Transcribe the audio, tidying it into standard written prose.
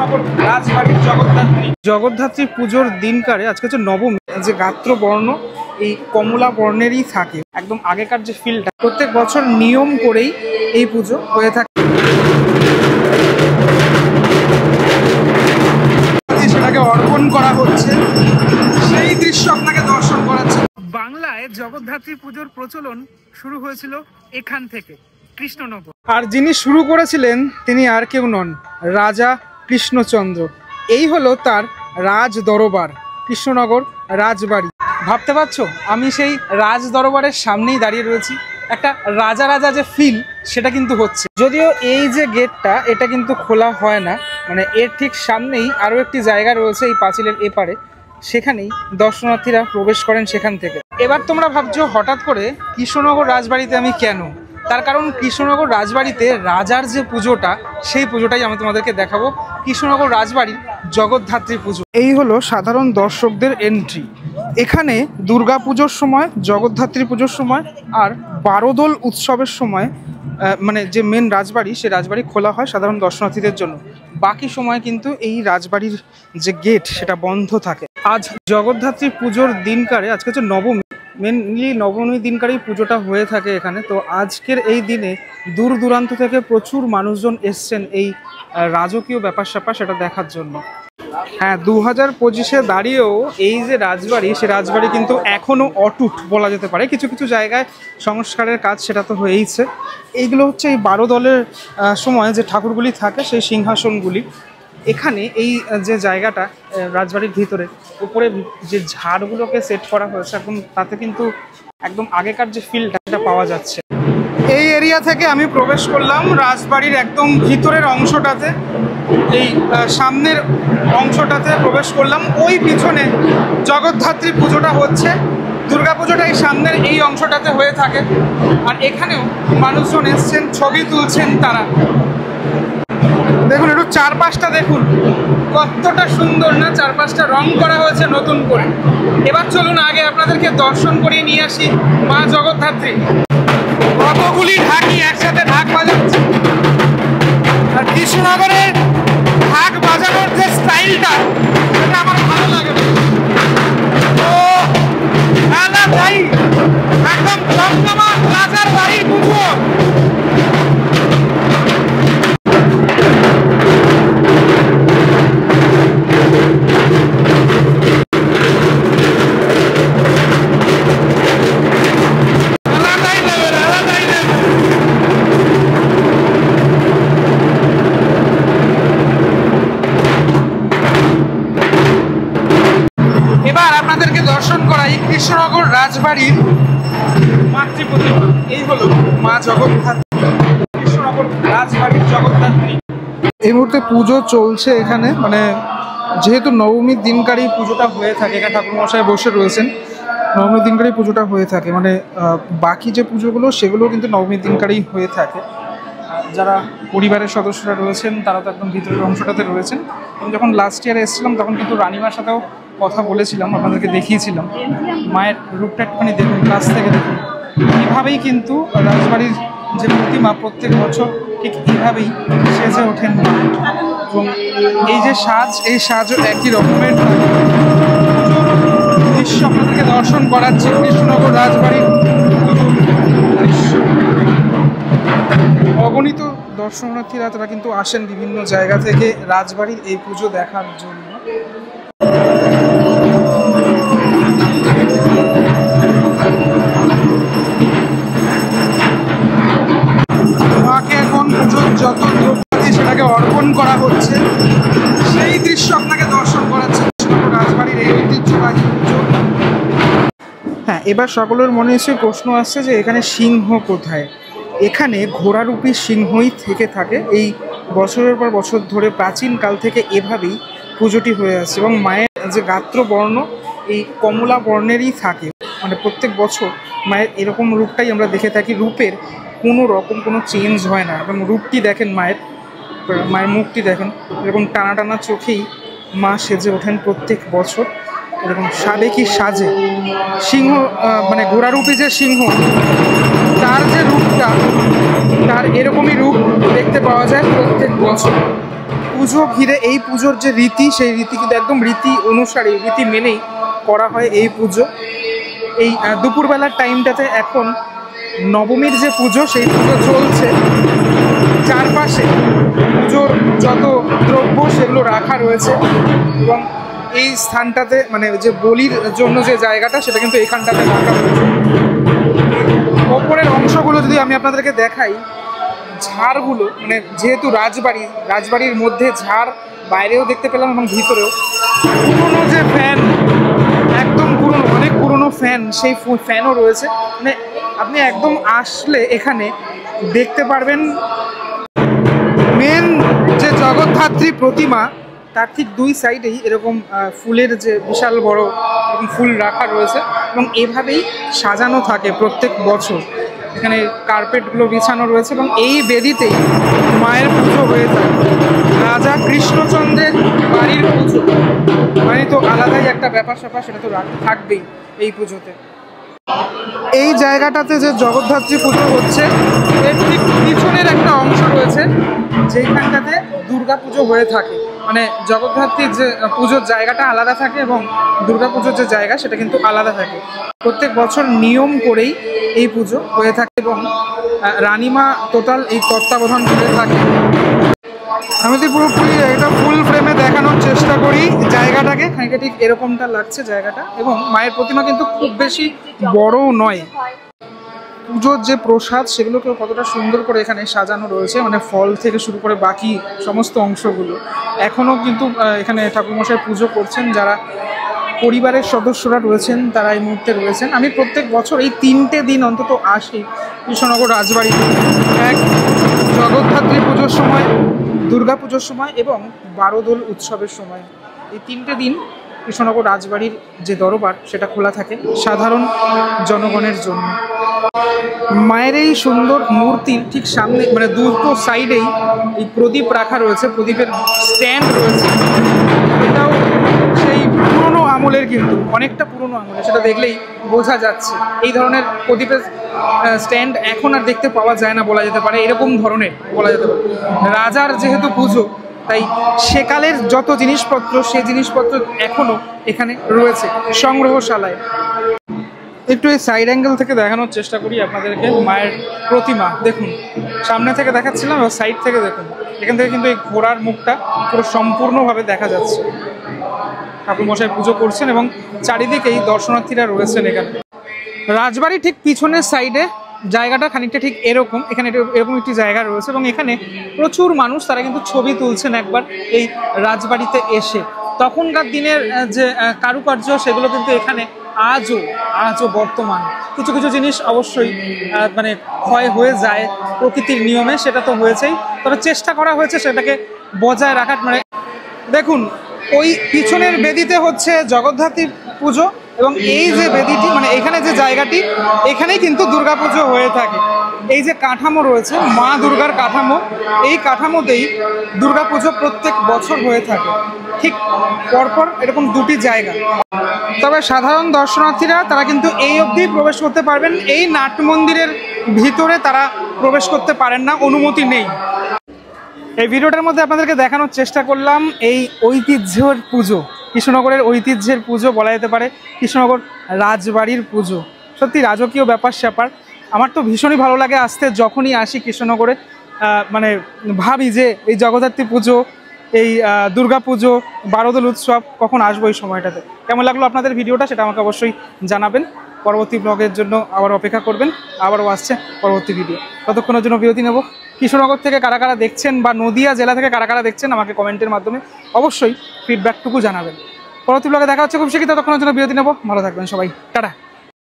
কৃষ্ণনগর রাজবাড়ির জগদ্ধাত্রী পুজোর দিনকারে আজকে হচ্ছে নবমী, যে গাত্র বর্ণ এই কমলা বর্ণেরই থাকে। একদম আগেকার যে ফিলটা, প্রত্যেক বছর নিয়ম করেই এই পুজো হয়ে থাকে, সেটাকে অর্পণ করা হচ্ছে, সেই দৃশ্য আপনাকে দর্শন করাচ্ছে। বাংলায় জগদ্ধাত্রী পুজোর প্রচলন শুরু হয়েছিল এখান থেকে, কৃষ্ণনগর। আর যিনি শুরু করেছিলেন তিনি আর কেউ নন, রাজা কৃষ্ণচন্দ্র। এই হলো তার রাজ দরবার, কৃষ্ণনগর রাজবাড়ি। ভাবতে পারছো আমি সেই রাজ দরবারের সামনেই দাঁড়িয়ে রয়েছি। একটা রাজা রাজা যে ফিল সেটা কিন্তু হচ্ছে। যদিও এই যে গেটটা এটা কিন্তু খোলা হয় না, মানে এর ঠিক সামনেই আরও একটি জায়গা রয়েছে এই পাঁচিলের এপারে, সেখানেই দর্শনার্থীরা প্রবেশ করেন সেখান থেকে। এবার তোমরা ভাবছো হঠাৎ করে কৃষ্ণনগর রাজবাড়িতে আমি কেন? তার কারণ কৃষ্ণনগর রাজবাড়িতে রাজার যে পুজোটা, সেই পুজোটাই আমি তোমাদেরকে দেখাবো। কৃষ্ণনগর রাজবাড়ির জগদ্ধাত্রী পুজো। এই হলো সাধারণ দর্শকদের এন্ট্রি। এখানে দুর্গা পুজোর সময়, জগদ্ধাত্রী পুজোর সময় আর বারোদোল উৎসবের সময় মানে যে মেন রাজবাড়ি, সে রাজবাড়ি খোলা হয় সাধারণ দর্শনার্থীদের জন্য। বাকি সময় কিন্তু এই রাজবাড়ির যে গেট সেটা বন্ধ থাকে। আজ জগদ্ধাত্রী পুজোর দিনকারে, আজকে হচ্ছে নবমী, মেনলি নবমী দিনকারেই পুজোটা হয়ে থাকে এখানে। তো আজকের এই দিনে দূর দূরান্ত থেকে প্রচুর মানুষজন এসছেন এই রাজকীয় ব্যাপার স্যাপার সেটা দেখার জন্য। হ্যাঁ, 2025-এ দাঁড়িয়েও এই যে রাজবাড়ি, সে রাজবাড়ি কিন্তু এখনও অটুট বলা যেতে পারে। কিছু কিছু জায়গায় সংস্কারের কাজ সেটা তো হয়েইছে। এইগুলো হচ্ছে এই 12 দলের সময় যে ঠাকুরগুলি থাকে, সেই সিংহাসনগুলি। এখানে এই যে জায়গাটা রাজবাড়ির ভিতরে উপরে যে ঝাড়গুলোকে সেট করা হয়েছে এখন, তাতে কিন্তু একদম আগেকার যে ফিলটা সেটা পাওয়া যাচ্ছে। এই এরিয়া থেকে আমি প্রবেশ করলাম রাজবাড়ির একদম ভিতরের অংশটাতে, এই সামনের অংশটাতে প্রবেশ করলাম। ওই পিছনে জগদ্ধাত্রী পুজোটা হচ্ছে, দুর্গা পুজোটা এই সামনের এই অংশটাতে হয়ে থাকে। আর এখানেও মানুষজন এসছেন, ছবি তুলছেন তারা। দেখুন একটু চারপাশটা দেখুন, কতটা সুন্দর না? চারপাশটা রং করা হয়েছে নতুন করে। এবার চলুন আগে আপনাদেরকে দর্শন করিয়ে নিয়ে আসি মা জগদ্ধাত্রী। কতগুলি ঢাকি একসাথে ঢাক বাজাচ্ছে, আর কৃষ্ণনগরের ঢাক বাজানোর যে স্টাইলটা, সেটা আমার ভালো লাগে। তো না ভাই, একদম জমজমা রাজার বাড়ির পুজো। দর্শন করাই কৃষ্ণনগর রাজবাড়ির মাতৃপ্রতিমা। এই হলো মা জগদ্ধাত্রী, কৃষ্ণনগর রাজবাড়ির জগদ্ধাত্রী। এই মুহূর্তে পুজো চলছে এখানে, মানে যেহেতু নবমীর দিনকারই পুজোটা হয়ে থাকে, এখানে ঠাকুরমশাই বসে রয়েছেন, নবমীর দিনকারই পুজোটা হয়ে থাকে। মানে বাকি যে পুজোগুলো সেগুলো কিন্তু নবমীর দিনকারই হয়ে থাকে। যারা পরিবারের সদস্যরা রয়েছেন তারা তো একদম ভিতরের অংশটাতে রয়েছেন। আমি যখন লাস্ট ইয়ারে এসেছিলাম তখন কিন্তু রানিমার সাথেও কথা বলেছিলাম, আপনাদেরকে দেখিয়েছিলাম। মায়ের রূপটা একটুখানি দেখুন, কাছ থেকে দেখুন। এভাবেই কিন্তু রাজবাড়ির যে প্রতিমা প্রত্যেক বছর ঠিক এভাবেই সেজে ওঠেন মা। এবং এই যে সাজ, এই সাজও একই রকমের দৃশ্য আপনাদেরকে দর্শন করাচ্ছি। কৃষ্ণনগর রাজবাড়ির দৃশ্য। অগণিত দর্শনার্থীরা তারা কিন্তু আসেন বিভিন্ন জায়গা থেকে রাজবাড়ির এই পুজো দেখার জন্য। মাকে এখন পুজোর যত দ্রব্যাদি সেটাকে অর্পণ করা হচ্ছে, সেই দৃশ্য আপনাকে দর্শন করাচ্ছে রাজবাড়ির এই ঐতিহ্যবাহী পুজো। হ্যাঁ, এবার সকলের মনে এসে প্রশ্ন আসছে যে এখানে সিংহ কোথায়? এখানে ঘোড়ারূপী সিংহই থেকে থাকে। এই বছরের পর বছর ধরে প্রাচীনকাল থেকে এভাবেই পুজোটি হয়ে আসছে। এবং মায়ের যে গাত্র বর্ণ এই কমলা বর্ণেরই থাকে, মানে প্রত্যেক বছর মায়ের এরকম রূপটাই আমরা দেখে থাকি। রূপের কোনো রকম কোনো চেঞ্জ হয় না। এবং রূপটি দেখেন, মায়ের মুখটি দেখেন, এরকম টানা টানা চোখেই মা সেজে ওঠেন প্রত্যেক বছর। এরকম সাবেকি সাজে সিংহ, মানে ঘোড়ারূপী যে সিংহ, তার যে রূপটা, তার এরকমই রূপ দেখতে পাওয়া যায় প্রত্যেক বছর। পুজো ঘিরে এই পুজোর যে রীতি, সেই রীতি কিন্তু একদম রীতি অনুসারে, রীতি মেনেই করা হয় এই পুজো। এই দুপুরবেলার টাইমটাতে এখন নবমীর যে পুজো, সেই পুজো চলছে। চারপাশে পুজোর যত দ্রব্য সেগুলো রাখা রয়েছে এবং এই স্থানটাতে মানে যে বলির জন্য যে জায়গাটা, সেটা কিন্তু এখানটাতে রাখা রয়েছে। ওপরের অংশগুলো যদি আমি আপনাদেরকে দেখাই, ঝাড়গুলো মানে যেহেতু রাজবাড়ির মধ্যে ঝাড় বাইরেও দেখতে পেলাম এবং ভিতরেও পুরনো যে ফ্যান, একদম পুরনো, অনেক পুরনো ফ্যান, সেই ফ্যানও রয়েছে। মানে আপনি একদম আসলে এখানে দেখতে পারবেন মেন যে জগদ্ধাত্রী প্রতিমা, তার ঠিক দুই সাইডেই এরকম ফুলের যে বিশাল বড় এরকম ফুল রাখা রয়েছে এবং এভাবেই সাজানো থাকে প্রত্যেক বছর। এখানে কার্পেটগুলো বিছানো রয়েছে এবং এই বেদিতেই মায়ের পুজো হয়ে থাকে। রাজা কৃষ্ণচন্দ্রের বাড়ির পুজো মানে তো আলাদাই একটা ব্যাপার স্যাপার, সেটা তো থাকবেই এই পুজোতে। এই জায়গাটাতে যে জগদ্ধাত্রী পুজো হচ্ছে, এর ঠিক পিছনের একটা অংশ রয়েছে যেখানটাতে দুর্গা পুজো হয়ে থাকে। মানে জগদ্ধাত্রীর যে পুজোর জায়গাটা আলাদা থাকে এবং দুর্গা পুজোর যে জায়গা সেটা কিন্তু আলাদা থাকে। প্রত্যেক বছর নিয়ম করেই এই পুজো হয়ে থাকে এবং রানীমা টোটাল এই তত্ত্বাবধান করে থাকে। আমি তো পুরোপুরি একটা ফুল ফ্রেমে দেখানোর চেষ্টা করি জায়গাটাকে, খানিকটা ঠিক এরকমটা লাগছে জায়গাটা। এবং মায়ের প্রতিমা কিন্তু খুব বেশি বড়ও নয়। পুজোর যে প্রসাদ সেগুলোকে কতটা সুন্দর করে এখানে সাজানো রয়েছে, মানে ফল থেকে শুরু করে বাকি সমস্ত অংশগুলো। এখনও কিন্তু এখানে ঠাকুরমশাই পুজো করছেন, যারা পরিবারের সদস্যরা রয়েছেন তারা এই মুহূর্তে রয়েছেন। আমি প্রত্যেক বছর এই 3টে দিন অন্তত আসি কৃষ্ণনগর রাজবাড়িতে। এক জগদ্ধাত্রী পুজোর সময়, দুর্গা পুজোর সময় এবং বারোদোল উৎসবের সময়। এই 3টে দিন কৃষ্ণনগর রাজবাড়ির যে দরবার সেটা খোলা থাকে সাধারণ জনগণের জন্য। মায়ের এই সুন্দর মূর্তির ঠিক সামনে মানে দুটো সাইডেই এই প্রদীপ রাখা রয়েছে, প্রদীপের স্ট্যান্ড রয়েছে। এটাও সেই পুরনো আমলের, কিন্তু অনেকটা পুরনো আমলের, সেটা দেখলেই বোঝা যাচ্ছে। এই ধরনের প্রদীপের স্ট্যান্ড এখন আর দেখতে পাওয়া যায় না বলা যেতে পারে, এরকম ধরনের বলা যেতে পারে। রাজার যেহেতু পুজো, তাই সেকালের যত জিনিসপত্র, সেই জিনিসপত্র এখনও এখানে রয়েছে সংগ্রহশালায়। একটু এই সাইড অ্যাঙ্গেল থেকে দেখানোর চেষ্টা করি আপনাদেরকে মায়ের প্রতিমা। দেখুন, সামনে থেকে দেখাচ্ছিলাম, এবং সাইড থেকে দেখুন, এখান থেকে কিন্তু এই ঘোড়ার মুখটা পুরো সম্পূর্ণভাবে দেখা যাচ্ছে। ঠাকুরমশাই পুজো করছেন এবং চারিদিকেই দর্শনার্থীরা রয়েছেন এখানে। রাজবাড়ি ঠিক পিছনের সাইডে জায়গাটা খানিকটা ঠিক এরকম, এখানে এরকম একটি জায়গা রয়েছে এবং এখানে প্রচুর মানুষ তারা কিন্তু ছবি তুলছেন একবার এই রাজবাড়িতে এসে। তখনকার দিনের যে কারুকার্য সেগুলো কিন্তু এখানে আজও বর্তমান। কিছু কিছু জিনিস অবশ্যই মানে ক্ষয় হয়ে যায় প্রকৃতির নিয়মে, সেটা তো হয়েছেই, তবে চেষ্টা করা হয়েছে সেটাকে বজায় রাখার। মানে দেখুন, ওই পিছনের বেদিতে হচ্ছে জগদ্ধাত্রী পুজো এবং এই যে বেদিটি মানে এখানে যে জায়গাটি, এখানেই কিন্তু দুর্গাপুজো হয়ে থাকে। এই যে কাঠামো রয়েছে মা দুর্গার কাঠামো, এই কাঠামোতেই দুর্গাপুজো প্রত্যেক বছর হয়ে থাকে, ঠিক পরপর এরকম দুটি জায়গা। তবে সাধারণ দর্শনার্থীরা তারা কিন্তু এই অবধি প্রবেশ করতে পারবেন, এই নাট মন্দিরের ভিতরে তারা প্রবেশ করতে পারেন না, অনুমতি নেই। এই ভিডিওটার মধ্যে আপনাদেরকে দেখানোর চেষ্টা করলাম এই ঐতিহ্যের পুজো, কৃষ্ণনগরের ঐতিহ্যের পুজো বলা যেতে পারে, কৃষ্ণনগর রাজবাড়ির পুজো। সত্যি রাজকীয় ব্যাপার স্যাপার। আমার তো ভীষণই ভালো লাগে আসতে, যখনই আসি কৃষ্ণনগরে মানে ভাবি যে এই জগদ্ধাত্রী পুজো, এই দুর্গা পুজো, বারোদোল উৎসব কখন আসবো এই সময়টাতে। কেমন লাগলো আপনাদের ভিডিওটা সেটা আমাকে অবশ্যই জানাবেন। পরবর্তী ব্লগের জন্য আবার অপেক্ষা করবেন, আবারও আসছে পরবর্তী ভিডিও। ততক্ষণের জন্য বিরতি নেব। কৃষ্ণনগর থেকে কারা কারা দেখছেন বা নদিয়া জেলা থেকে কারা কারা দেখছেন আমাকে কমেন্টের মাধ্যমে অবশ্যই ফিডব্যাকটুকু জানাবেন। পরবর্তী ব্লগে দেখা হচ্ছে খুব শীঘ্রই, ততক্ষণের জন্য বিরতি নেব। ভালো থাকবেন সবাই, টাটা।